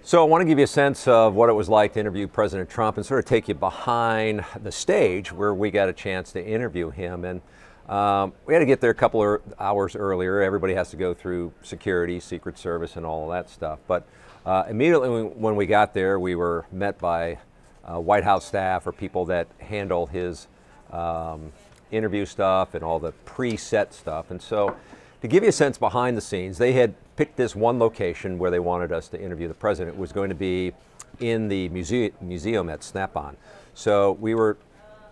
So I want to give you a sense of what it was like to interview President Trump and sort of take you behind the stage where we got a chance to interview him. And we had to get there a couple of hours earlier. Everybody has to go through security, Secret Service, and all of that stuff. But immediately when we got there, we were met by White House staff or people that handle his interview stuff and all the preset stuff. And so to give you a sense behind the scenes, they had picked this one location where they wanted us to interview the president. It was going to be in the museum at Snap-on. So we were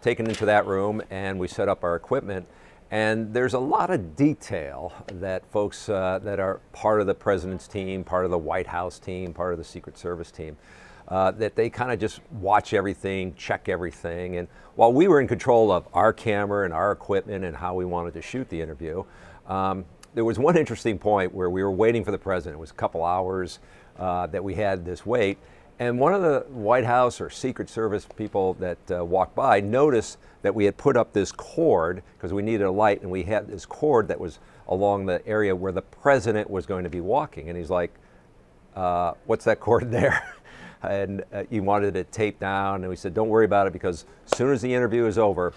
taken into that room and we set up our equipment. And there's a lot of detail that folks that are part of the president's team, part of the White House team, part of the Secret Service team, that they kind of just watch everything, check everything. And while we were in control of our camera and our equipment and how we wanted to shoot the interview, there was one interesting point where we were waiting for the president. It was a couple hours that we had this wait. And one of the White House or Secret Service people that walked by noticed that we had put up this cord because we needed a light, and we had this cord that was along the area where the president was going to be walking. And he's like, what's that cord there? And he wanted it taped down, and we said, don't worry about it, because as soon as the interview is over,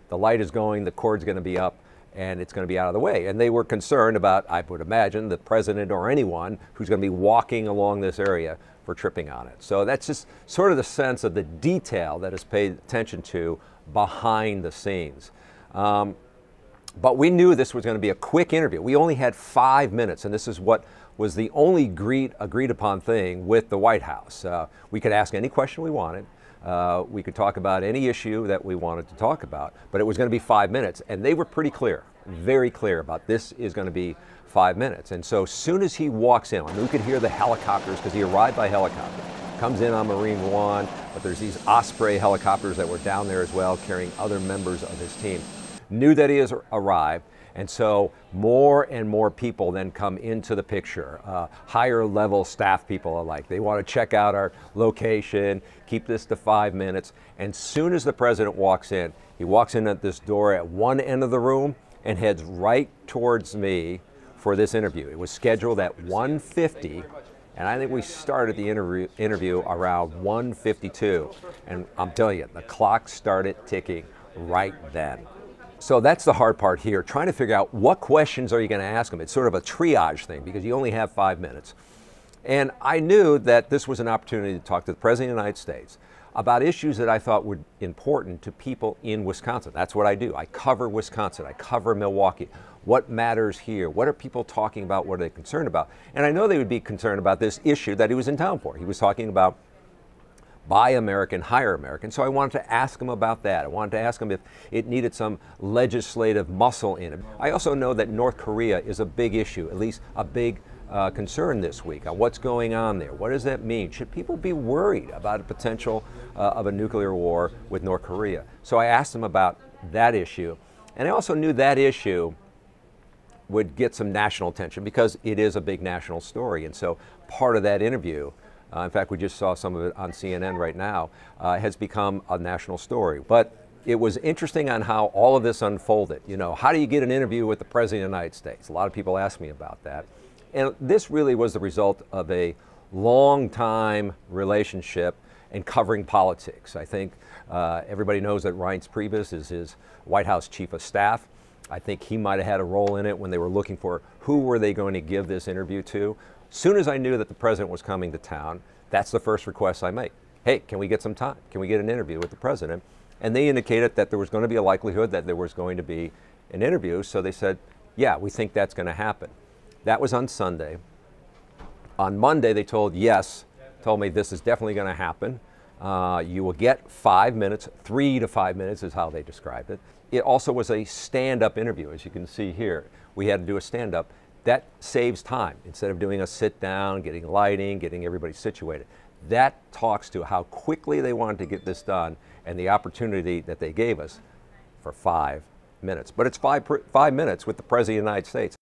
the light is going, the cord's going to be up, and it's going to be out of the way. And they were concerned about, I would imagine, the president or anyone who's going to be walking along this area for tripping on it. So that's just sort of the sense of the detail that is paid attention to behind the scenes. But we knew this was going to be a quick interview. We only had 5 minutes, and this is what was the only agreed upon thing with the White House. We could ask any question we wanted. We could talk about any issue that we wanted to talk about, but it was going to be 5 minutes, and they were pretty clear, very clear about this is going to be 5 minutes. And so as soon as he walks in, I mean, we could hear the helicopters because he arrived by helicopter. Comes in on Marine One, but there's these Osprey helicopters that were down there as well, carrying other members of his team. Knew that he has arrived, and so more and more people then come into the picture. Higher level staff people alike. They want to check out our location, keep this to 5 minutes. And soon as the president walks in, he walks in at this door at one end of the room and heads right towards me for this interview. It was scheduled at 1:50, and I think we started the interview around 1:52. And I'm telling you, the clock started ticking right then. So that's the hard part here, trying to figure out what questions are you going to ask him. It's sort of a triage thing because you only have 5 minutes. And I knew that this was an opportunity to talk to the President of the United States about issues that I thought were important to people in Wisconsin. That's what I do. I cover Wisconsin. I cover Milwaukee. What matters here? What are people talking about? What are they concerned about? And I know they would be concerned about this issue that he was in town for. He was talking about Buy American, Hire American. So I wanted to ask him about that. I wanted to ask him if it needed some legislative muscle in it. I also know that North Korea is a big issue, at least a big concern this week on what's going on there. What does that mean? Should people be worried about a potential of a nuclear war with North Korea? So I asked him about that issue. And I also knew that issue would get some national attention because it is a big national story. And so part of that interview, in fact, we just saw some of it on CNN right now, has become a national story. But it was interesting on how all of this unfolded. You know, how do you get an interview with the President of the United States? A lot of people ask me about that. And this really was the result of a long time relationship in covering politics. I think everybody knows that Reince Priebus is his White House chief of staff. I think he might have had a role in it when they were looking for who were they going to give this interview to. Soon as I knew that the president was coming to town, that's the first request I make. Hey, can we get some time? Can we get an interview with the president? And they indicated that there was going to be a likelihood that there was going to be an interview. So they said, yeah, we think that's going to happen. That was on Sunday. On Monday, they told me this is definitely going to happen. You will get 5 minutes, 3 to 5 minutes is how they described it. It also was a stand-up interview, as you can see here. We had to do a stand-up. That saves time. Instead of doing a sit down, getting lighting, getting everybody situated. That talks to how quickly they wanted to get this done and the opportunity that they gave us for 5 minutes. But it's five minutes with the President of the United States.